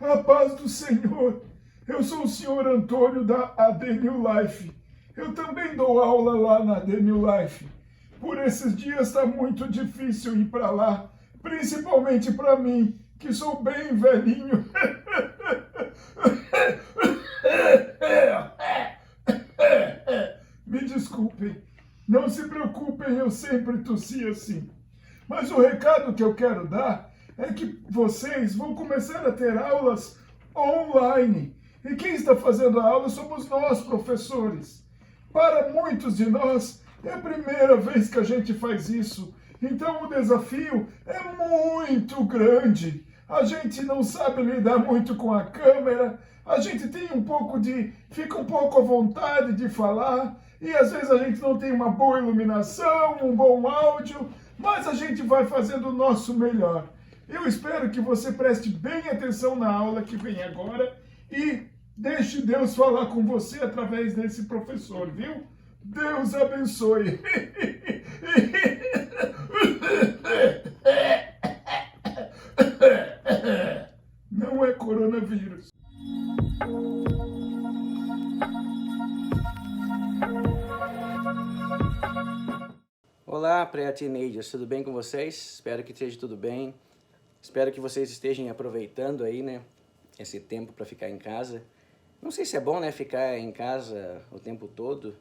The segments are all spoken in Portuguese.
A paz do Senhor. Eu sou o senhor Antônio da AD New Life. Eu também dou aula lá na AD New Life. Por esses dias está muito difícil ir para lá, principalmente para mim, que sou bem velhinho. Me desculpem. Não se preocupem, eu sempre tossi assim. Mas o recado que eu quero dar é que vocês vão começar a ter aulas online. E quem está fazendo a aula somos nós, professores. Para muitos de nós, é a primeira vez que a gente faz isso. Então o desafio é muito grande. A gente não sabe lidar muito com a câmera, a gente fica um pouco à vontade de falar, e às vezes a gente não tem uma boa iluminação, um bom áudio, mas a gente vai fazendo o nosso melhor. Eu espero que você preste bem atenção na aula que vem agora e deixe Deus falar com você através desse professor, viu? Deus abençoe. Não é coronavírus. Olá, pré-teenagers, tudo bem com vocês? Espero que esteja tudo bem. Espero que vocês estejam aproveitando aí, né, esse tempo para ficar em casa. Não sei se é bom, né, ficar em casa o tempo todo,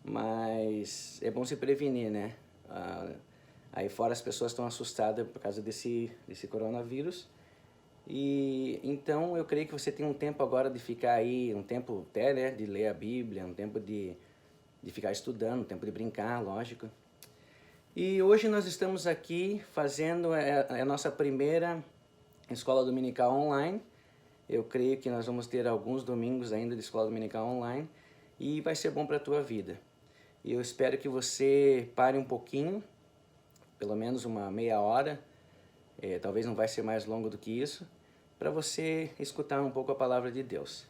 mas é bom se prevenir, né? Aí fora as pessoas estão assustadas por causa desse coronavírus. E então eu creio que você tem um tempo agora de ficar aí, um tempo até, né, de ler a Bíblia, um tempo de ficar estudando, um tempo de brincar, lógico. E hoje nós estamos aqui fazendo a nossa primeira escola dominical online. Eu creio que nós vamos ter alguns domingos ainda de escola dominical online e vai ser bom para a tua vida. E eu espero que você pare um pouquinho, pelo menos uma meia hora, talvez não vai ser mais longo do que isso, para você escutar um pouco a palavra de Deus.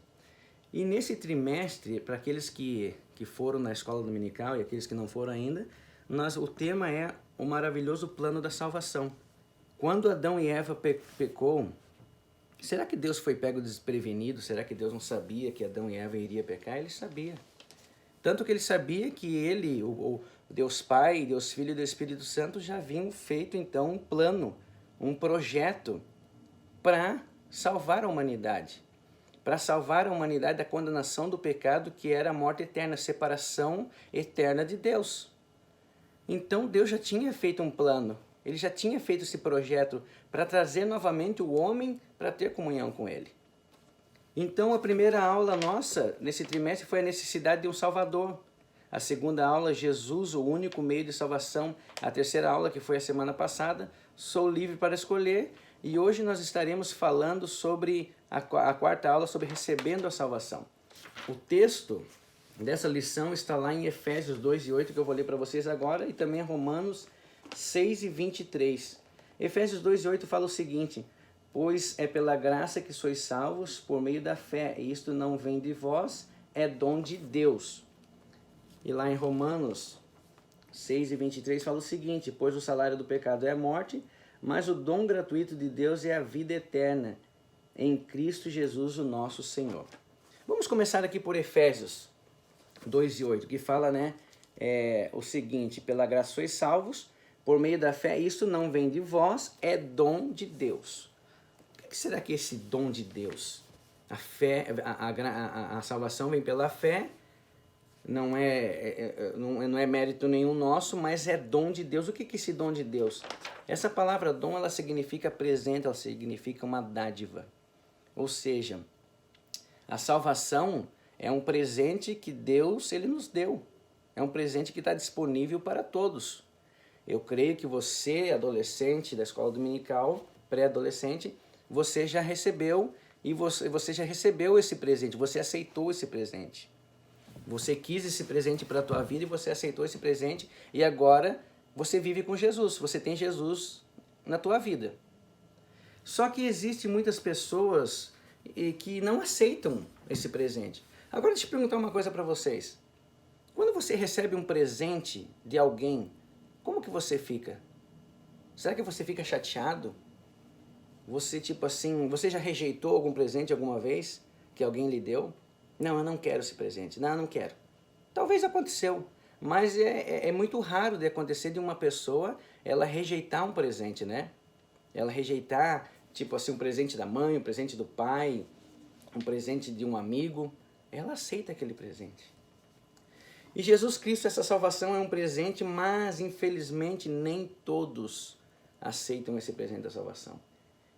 E nesse trimestre, para aqueles que foram na escola dominical e aqueles que não foram ainda, o tema é o maravilhoso plano da salvação. Quando Adão e Eva pecou, será que Deus foi pego desprevenido? Será que Deus não sabia que Adão e Eva iriam pecar? Ele sabia. Tanto que ele sabia que ele, o Deus Pai, Deus Filho e Deus Espírito Santo já haviam feito então um plano, um projeto para salvar a humanidade. Para salvar a humanidade da condenação do pecado, que era a morte eterna, a separação eterna de Deus. Então Deus já tinha feito um plano, Ele já tinha feito esse projeto para trazer novamente o homem para ter comunhão com Ele. Então a primeira aula nossa nesse trimestre foi a necessidade de um Salvador. A segunda aula, Jesus, o único meio de salvação. A terceira aula, que foi a semana passada, sou livre para escolher. E hoje nós estaremos falando sobre a quarta aula, sobre recebendo a salvação. O texto dessa lição está lá em Efésios 2:8, que eu vou ler para vocês agora, e também Romanos 6:23. Efésios 2:8 fala o seguinte: pois é pela graça que sois salvos por meio da fé, e isto não vem de vós, é dom de Deus. E lá em Romanos 6:23 fala o seguinte: pois o salário do pecado é a morte, mas o dom gratuito de Deus é a vida eterna, em Cristo Jesus, o nosso Senhor. Vamos começar aqui por Efésios 2:8, que fala, né, o seguinte: pela graça sois salvos, por meio da fé, isto não vem de vós, é dom de Deus. O que será que é esse dom de Deus? A fé, a salvação vem pela fé, não é mérito nenhum nosso, mas é dom de Deus. O que é esse dom de Deus? Essa palavra dom, ela significa presente, ela significa uma dádiva. Ou seja, a salvação é um presente que Deus ele nos deu. É um presente que está disponível para todos. Eu creio que você, adolescente da escola dominical, pré-adolescente, você já recebeu esse presente, você aceitou esse presente. Você quis esse presente para a tua vida e você aceitou esse presente e agora você vive com Jesus, você tem Jesus na tua vida. Só que existem muitas pessoas que não aceitam esse presente. Agora deixa eu perguntar uma coisa para vocês. Quando você recebe um presente de alguém, como que você fica? Será que você fica chateado? Você, tipo assim, você já rejeitou algum presente alguma vez que alguém lhe deu? Não, eu não quero esse presente. Não, eu não quero. Talvez aconteceu, mas é muito raro de acontecer de uma pessoa ela rejeitar um presente, né? Ela rejeitar, tipo assim, um presente da mãe, um presente do pai, um presente de um amigo. Ela aceita aquele presente. E Jesus Cristo, essa salvação é um presente, mas infelizmente nem todos aceitam esse presente da salvação.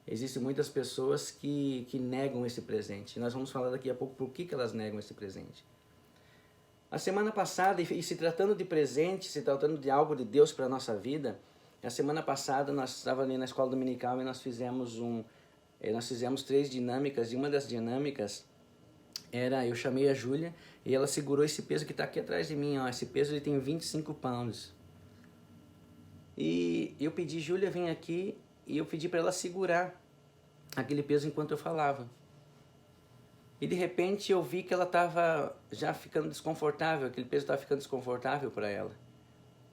Existem muitas pessoas que negam esse presente. Nós vamos falar daqui a pouco por que elas negam esse presente. A semana passada, e se tratando de presente, se tratando de algo de Deus para a nossa vida, a semana passada nós estávamos ali na escola dominical e nós fizemos 3 dinâmicas, e uma das dinâmicas era, eu chamei a Júlia e ela segurou esse peso que está aqui atrás de mim, ó, esse peso ele tem 25 pounds. E eu pedi, Júlia, vem aqui, e eu pedi para ela segurar aquele peso enquanto eu falava. E de repente eu vi que ela estava já ficando desconfortável, aquele peso estava ficando desconfortável para ela.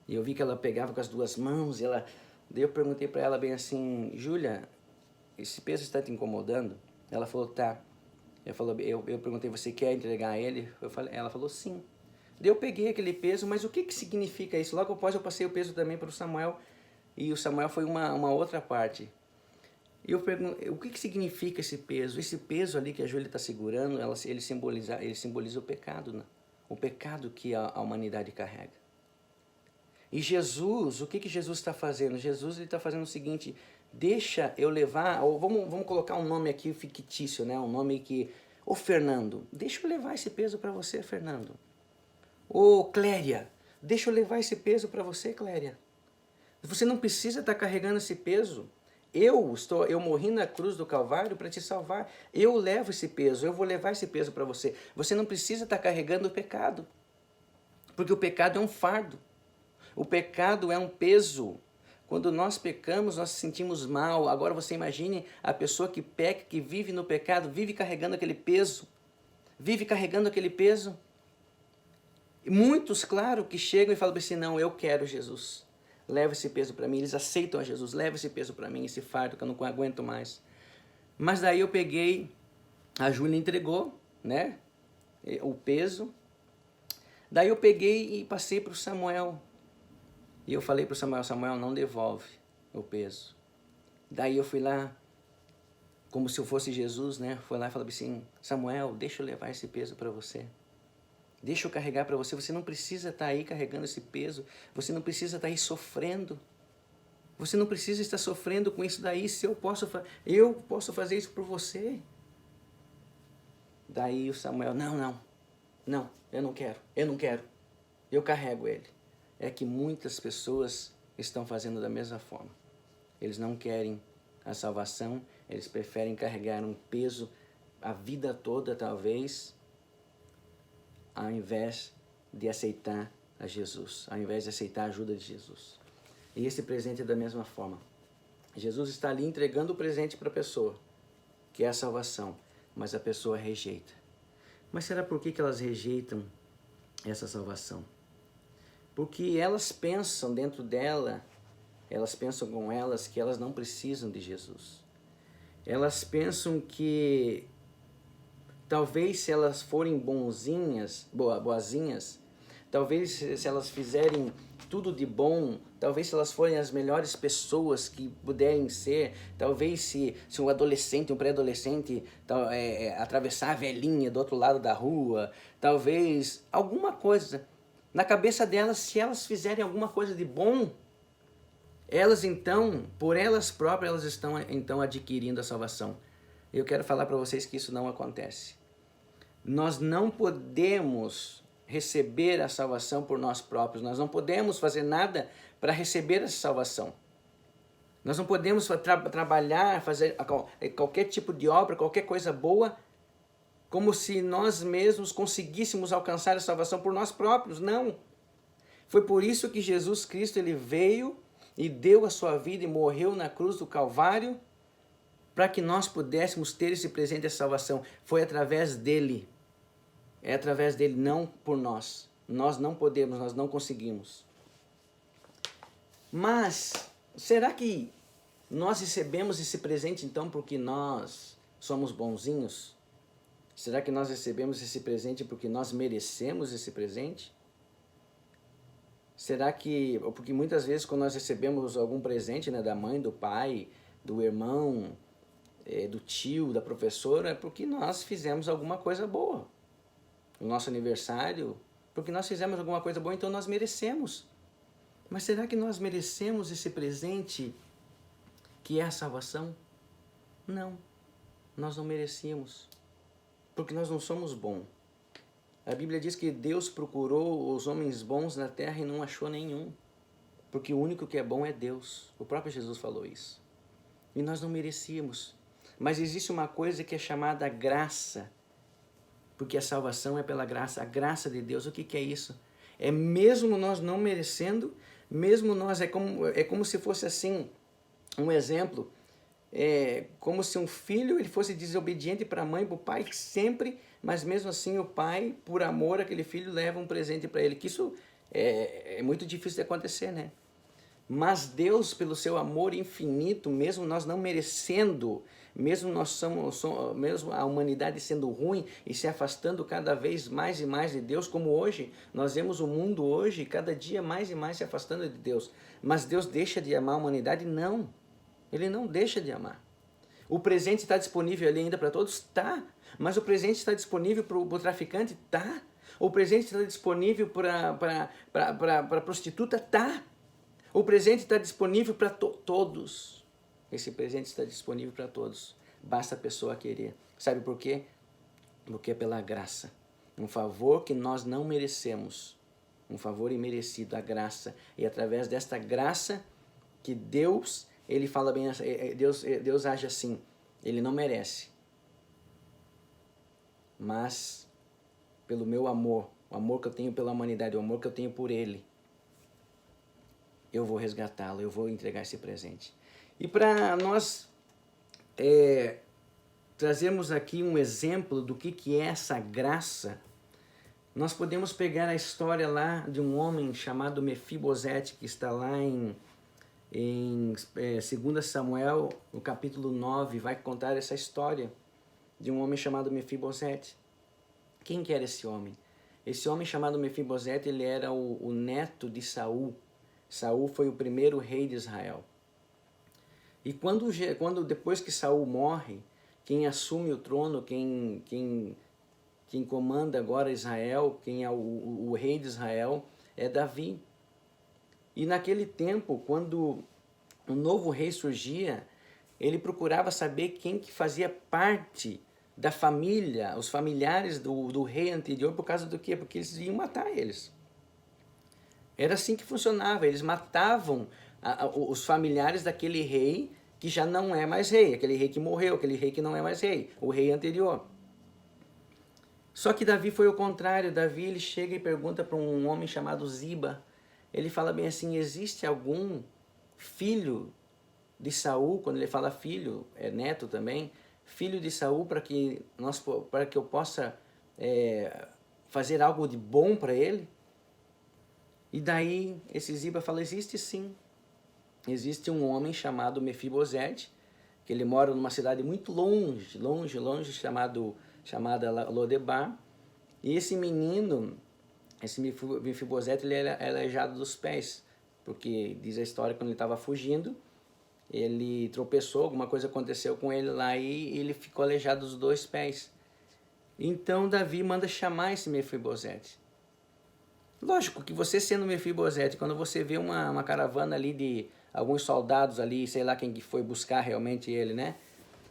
E eu vi que ela pegava com as 2 mãos, e daí eu perguntei para ela bem assim, Júlia, esse peso está te incomodando? Ela falou, tá. Eu perguntei, você quer entregar ele? Ela falou, sim. Daí eu peguei aquele peso, mas o que significa isso? Logo após eu passei o peso também para o Samuel, e o Samuel foi uma outra parte. E eu pergunto, o que significa esse peso? Esse peso ali que a Júlia está segurando, ele simboliza o pecado, né? O pecado que a humanidade carrega. E Jesus, o que Jesus está fazendo? Jesus está fazendo o seguinte, deixa eu levar, ou vamos colocar um nome aqui fictício, né? Um nome que, ô Fernando, deixa eu levar esse peso para você, Fernando. Ô Cléria, deixa eu levar esse peso para você, Cléria. Você não precisa estar carregando esse peso. Eu morri na cruz do Calvário para te salvar. Eu levo esse peso, eu vou levar esse peso para você. Você não precisa estar carregando o pecado. Porque o pecado é um fardo. O pecado é um peso. Quando nós pecamos, nós nos sentimos mal. Agora você imagine a pessoa que peca, que vive no pecado, vive carregando aquele peso. Vive carregando aquele peso. E muitos, claro, que chegam e falam assim, não, eu quero Jesus. Leva esse peso para mim. Eles aceitam a Jesus. Leva esse peso para mim, esse fardo que eu não aguento mais. Mas daí eu peguei, a Júlia entregou, né, o peso. Daí eu peguei e passei para o Samuel. E eu falei para o Samuel, Samuel, não devolve o peso. Daí eu fui lá, como se eu fosse Jesus, né? Fui lá e falei assim, Samuel, deixa eu levar esse peso para você. Deixa eu carregar para você. Você não precisa estar aí carregando esse peso. Você não precisa estar aí sofrendo. Você não precisa estar sofrendo com isso daí. Se eu posso fazer isso por você. Daí o Samuel, não, eu não quero. Eu carrego ele. É que muitas pessoas estão fazendo da mesma forma. Eles não querem a salvação, eles preferem carregar um peso a vida toda, talvez, ao invés de aceitar a Jesus, ao invés de aceitar a ajuda de Jesus. E esse presente é da mesma forma. Jesus está ali entregando o presente para a pessoa, que é a salvação, mas a pessoa rejeita. Mas será por que elas rejeitam essa salvação? Porque elas pensam dentro dela, elas pensam com elas que elas não precisam de Jesus. Elas pensam que talvez se elas forem boazinhas, talvez se elas fizerem tudo de bom, talvez se elas forem as melhores pessoas que puderem ser, talvez se um adolescente, um pré-adolescente atravessar a velhinha do outro lado da rua, talvez alguma coisa. Na cabeça delas, se elas fizerem alguma coisa de bom, elas então, por elas próprias, elas estão então adquirindo a salvação. Eu quero falar para vocês que isso não acontece. Nós não podemos receber a salvação por nós próprios. Nós não podemos fazer nada para receber essa salvação. Nós não podemos trabalhar, fazer qualquer tipo de obra, qualquer coisa boa, como se nós mesmos conseguíssemos alcançar a salvação por nós próprios. Não. Foi por isso que Jesus Cristo ele veio e deu a sua vida e morreu na cruz do Calvário para que nós pudéssemos ter esse presente de salvação. Foi através dele. É através dele, não por nós. Nós não podemos, nós não conseguimos. Mas, será que Nós recebemos esse presente então porque nós somos bonzinhos? Será que nós recebemos esse presente porque nós merecemos esse presente? Será que, porque muitas vezes quando nós recebemos algum presente, né, da mãe, do pai, do irmão, do tio, da professora, é porque nós fizemos alguma coisa boa. O nosso aniversário, porque nós fizemos alguma coisa boa, então nós merecemos. Mas será que nós merecemos esse presente que é a salvação? Não, nós não merecíamos, porque nós não somos bons. A Bíblia diz que Deus procurou os homens bons na terra e não achou nenhum, porque o único que é bom é Deus. O próprio Jesus falou isso. E nós não merecíamos. Mas existe uma coisa que é chamada graça, porque a salvação é pela graça, a graça de Deus. O que é isso? É mesmo nós não merecendo, mesmo nós, é como se fosse assim, um exemplo, como se um filho ele fosse desobediente para a mãe, para o pai sempre, mas mesmo assim o pai, por amor àquele filho, leva um presente para ele, que isso é muito difícil de acontecer, né? Mas Deus, pelo seu amor infinito, mesmo nós não merecendo, mesmo mesmo a humanidade sendo ruim e se afastando cada vez mais e mais de Deus, como hoje, nós vemos o mundo hoje, cada dia mais e mais se afastando de Deus. Mas Deus deixa de amar a humanidade? Não. Ele não deixa de amar. O presente está disponível ali ainda para todos? Tá. Mas o presente está disponível para o traficante? Tá. O presente está disponível para a prostituta? Tá. O presente está disponível para todos. Esse presente está disponível para todos. Basta a pessoa querer. Sabe por quê? Porque é pela graça. Um favor que nós não merecemos. Um favor imerecido, a graça. E através desta graça que Deus, ele fala bem, Deus age assim. Ele não merece. Mas pelo meu amor, o amor que eu tenho pela humanidade, o amor que eu tenho por Ele, eu vou resgatá-lo, eu vou entregar esse presente. E para nós trazermos aqui um exemplo do que é essa graça, nós podemos pegar a história lá de um homem chamado Mefibosete, que está lá em 2 Samuel, no capítulo 9, vai contar essa história de um homem chamado Mefibosete. Quem que era esse homem? Esse homem chamado Mefibosete, ele era o neto de Saul. Saul foi o primeiro rei de Israel. E depois que Saul morre, quem assume o trono, quem comanda agora Israel, quem é o rei de Israel, é Davi. E naquele tempo, quando um novo rei surgia, ele procurava saber quem que fazia parte da família, os familiares do rei anterior, por causa do quê? Porque eles iam matar eles. Era assim que funcionava, eles matavam os familiares daquele rei que já não é mais rei, aquele rei que morreu, aquele rei que não é mais rei, o rei anterior. Só que Davi foi o contrário. Davi ele chega e pergunta para um homem chamado Ziba. Ele fala bem assim: existe algum filho de Saul? Quando ele fala filho, é neto também, filho de Saul, para que eu possa fazer algo de bom para ele? E daí esse Ziba fala: existe sim. Existe um homem chamado Mefibosete, que ele mora numa cidade muito longe, chamada Lodebar. E esse menino, esse Mefibosete, ele era aleijado dos pés, porque diz a história que quando ele estava fugindo, ele tropeçou, alguma coisa aconteceu com ele lá e ele ficou aleijado dos dois pés. Então Davi manda chamar esse Mefibosete. Lógico que você sendo Mefibosete, quando você vê uma caravana ali de alguns soldados ali, sei lá quem que foi buscar realmente ele, né?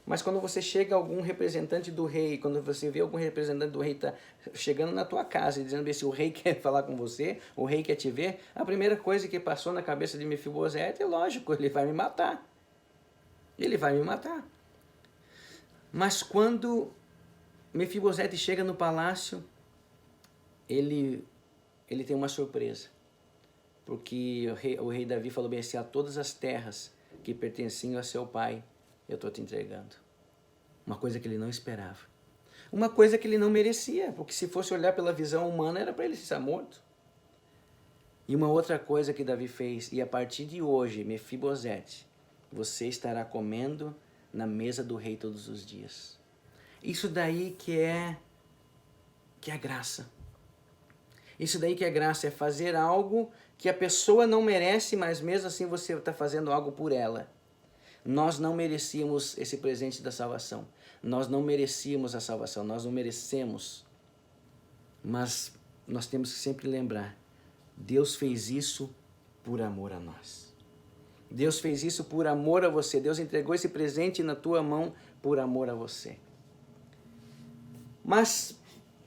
Mas quando você chega a algum representante do rei, quando você vê algum representante do rei tá chegando na tua casa e dizendo se o rei quer falar com você, o rei quer te ver, a primeira coisa que passou na cabeça de Mefibosete é lógico, ele vai me matar. Ele vai me matar. Mas quando Mefibosete chega no palácio, ele tem uma surpresa. Porque o rei Davi falou bem assim: a todas as terras que pertenciam a seu pai, eu estou te entregando. Uma coisa que ele não esperava. Uma coisa que ele não merecia, porque se fosse olhar pela visão humana, era para ele estar morto. E uma outra coisa que Davi fez, e a partir de hoje, Mefibosete você estará comendo na mesa do rei todos os dias. Isso daí que é graça. Isso daí que é graça, é fazer algo que a pessoa não merece, mas mesmo assim você está fazendo algo por ela. Nós não merecíamos esse presente da salvação. Nós não merecíamos a salvação, nós não merecemos. Mas nós temos que sempre lembrar, Deus fez isso por amor a nós. Deus fez isso por amor a você. Deus entregou esse presente na tua mão por amor a você. Mas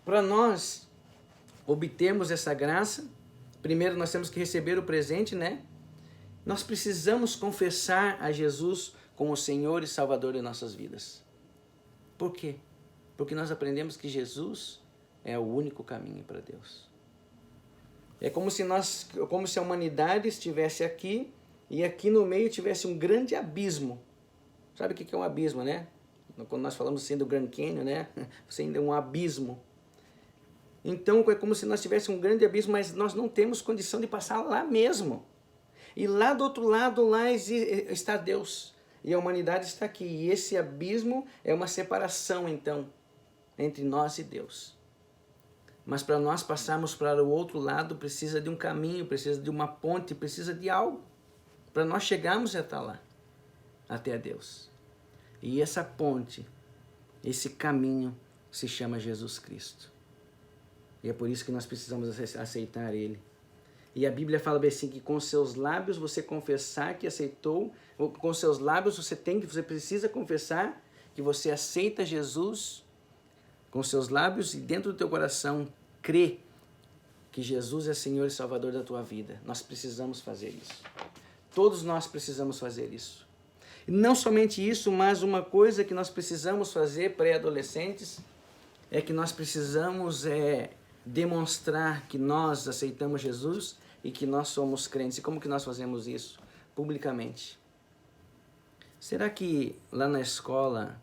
para nós obtermos essa graça, primeiro nós temos que receber o presente, né? Nós precisamos confessar a Jesus como o Senhor e Salvador de nossas vidas. Por quê? Porque nós aprendemos que Jesus é o único caminho para Deus. É como se a humanidade estivesse aqui e aqui no meio tivesse um grande abismo. Sabe o que é um abismo, né? Quando nós falamos assim do Grand Canyon, né? Você ainda é um abismo. Então é como se nós tivéssemos um grande abismo, mas nós não temos condição de passar lá mesmo. E lá do outro lado, lá está Deus. E a humanidade está aqui. E esse abismo é uma separação, então, entre nós e Deus. Mas para nós passarmos para o outro lado, precisa de um caminho, precisa de uma ponte, precisa de algo. Para nós chegarmos até lá, até Deus. E essa ponte, esse caminho, se chama Jesus Cristo. E é por isso que nós precisamos aceitar Ele. E a Bíblia fala bem assim, que com seus lábios você confessar que aceitou, com seus lábios você precisa confessar que você aceita Jesus com seus lábios e dentro do teu coração crê que Jesus é Senhor e Salvador da tua vida. Nós precisamos fazer isso. Todos nós precisamos fazer isso. E não somente isso, mas uma coisa que nós precisamos fazer, pré-adolescentes, é que nós precisamos demonstrar que nós aceitamos Jesus e que nós somos crentes. E como que nós fazemos isso? Publicamente. Será que lá na escola,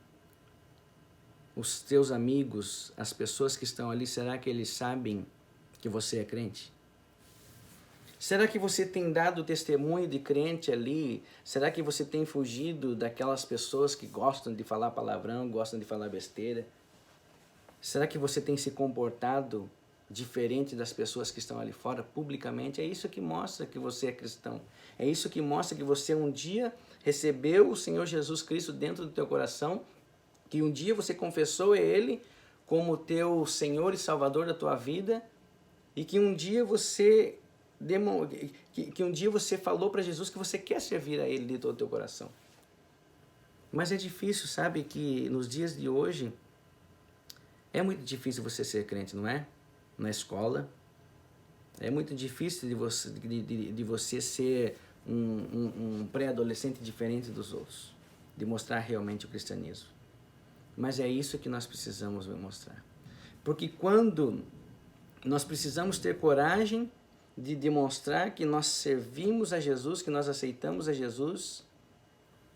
os teus amigos, as pessoas que estão ali, será que eles sabem que você é crente? Será que você tem dado testemunho de crente ali? Será que você tem fugido daquelas pessoas que gostam de falar palavrão, gostam de falar besteira? Será que você tem se comportado diferente das pessoas que estão ali fora, publicamente? É isso que mostra que você é cristão. É isso que mostra que você um dia recebeu o Senhor Jesus Cristo dentro do teu coração, que um dia você confessou Ele como teu Senhor e Salvador da tua vida, e que um dia você falou para Jesus que você quer servir a Ele de todo o teu coração. Mas é difícil, sabe, que nos dias de hoje é muito difícil você ser crente, não é? Na escola é muito difícil de você ser um pré-adolescente diferente dos outros, de mostrar realmente o cristianismo. Mas é isso que nós precisamos mostrar, porque quando nós precisamos ter coragem de demonstrar que nós servimos a Jesus, que nós aceitamos a Jesus,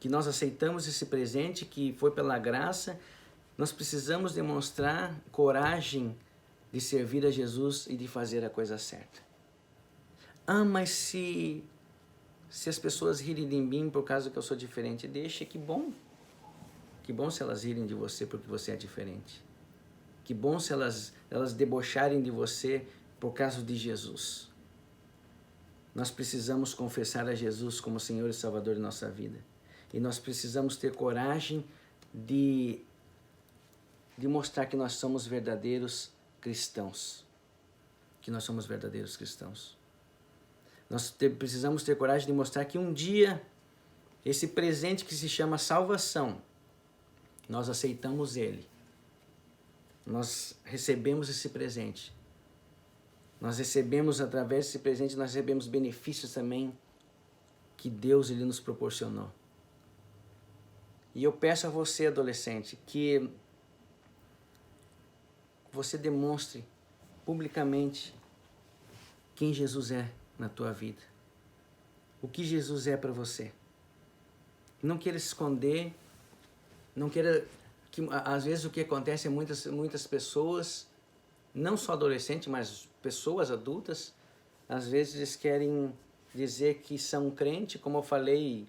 que nós aceitamos esse presente que foi pela graça, nós precisamos demonstrar coragem de servir a Jesus e de fazer a coisa certa. Ah, mas se as pessoas rirem de mim por causa que eu sou diferente, deixa, que bom. Que bom se elas rirem de você porque você é diferente. Que bom se elas debocharem de você por causa de Jesus. Nós precisamos confessar a Jesus como Senhor e Salvador de nossa vida. E nós precisamos ter coragem de mostrar que nós somos verdadeiros cristãos. Que nós somos verdadeiros cristãos. Nós precisamos ter coragem de mostrar que um dia esse presente que se chama salvação, nós aceitamos ele. Nós recebemos esse presente. Nós recebemos, através desse presente, nós recebemos benefícios também que Deus ele nos proporcionou. E eu peço a você, adolescente, que você demonstre publicamente quem Jesus é na tua vida. O que Jesus é para você. Não queira se esconder, não queira... Às vezes o que acontece é muitas pessoas, não só adolescentes, mas pessoas adultas, às vezes querem dizer que são crente, como eu falei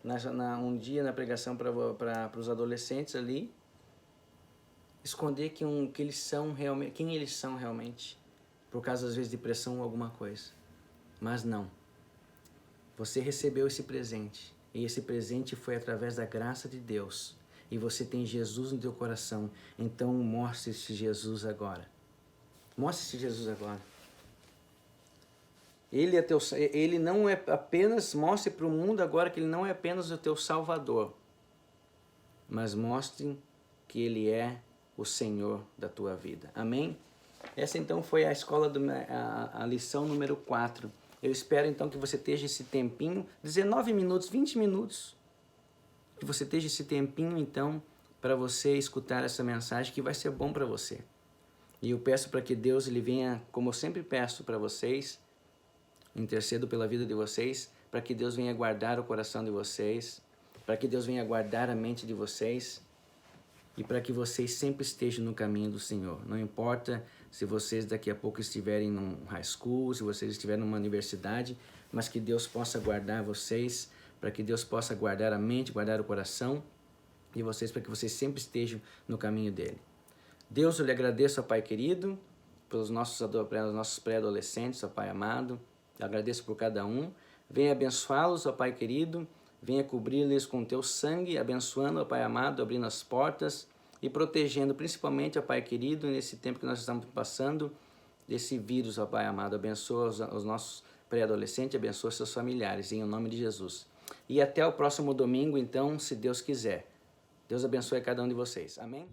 um dia na pregação para os adolescentes ali, esconder quem eles são realmente, por causa às vezes de pressão ou alguma coisa. Mas não. Você recebeu esse presente, e esse presente foi através da graça de Deus, e você tem Jesus no teu coração, então mostre esse Jesus agora. Mostre esse Jesus agora. Ele não é apenas, mostre para o mundo agora que ele não é apenas o teu Salvador, mas mostre que ele é o Senhor da tua vida. Amém? Essa então foi a a lição número 4. Eu espero então que você esteja esse tempinho, 19 minutos, 20 minutos, que você esteja esse tempinho então para você escutar essa mensagem que vai ser bom para você. E eu peço para que Deus ele venha, como eu sempre peço para vocês, intercedo pela vida de vocês, para que Deus venha guardar o coração de vocês, para que Deus venha guardar a mente de vocês e para que vocês sempre estejam no caminho do Senhor. Não importa se vocês daqui a pouco estiverem num high school, se vocês estiverem numa universidade, mas que Deus possa guardar vocês, para que Deus possa guardar a mente, guardar o coração de vocês, para que vocês sempre estejam no caminho dele. Deus, eu lhe agradeço, ó Pai querido, pelos nossos pré-adolescentes, ó Pai amado. Eu agradeço por cada um. Venha abençoá-los, ó Pai querido. Venha cobrir-lhes com teu sangue, abençoando, ó Pai amado, abrindo as portas e protegendo, principalmente, ó Pai querido, nesse tempo que nós estamos passando, desse vírus, ó Pai amado. Abençoa os nossos pré-adolescentes, abençoa seus familiares, em nome de Jesus. E até o próximo domingo, então, se Deus quiser. Deus abençoe cada um de vocês. Amém?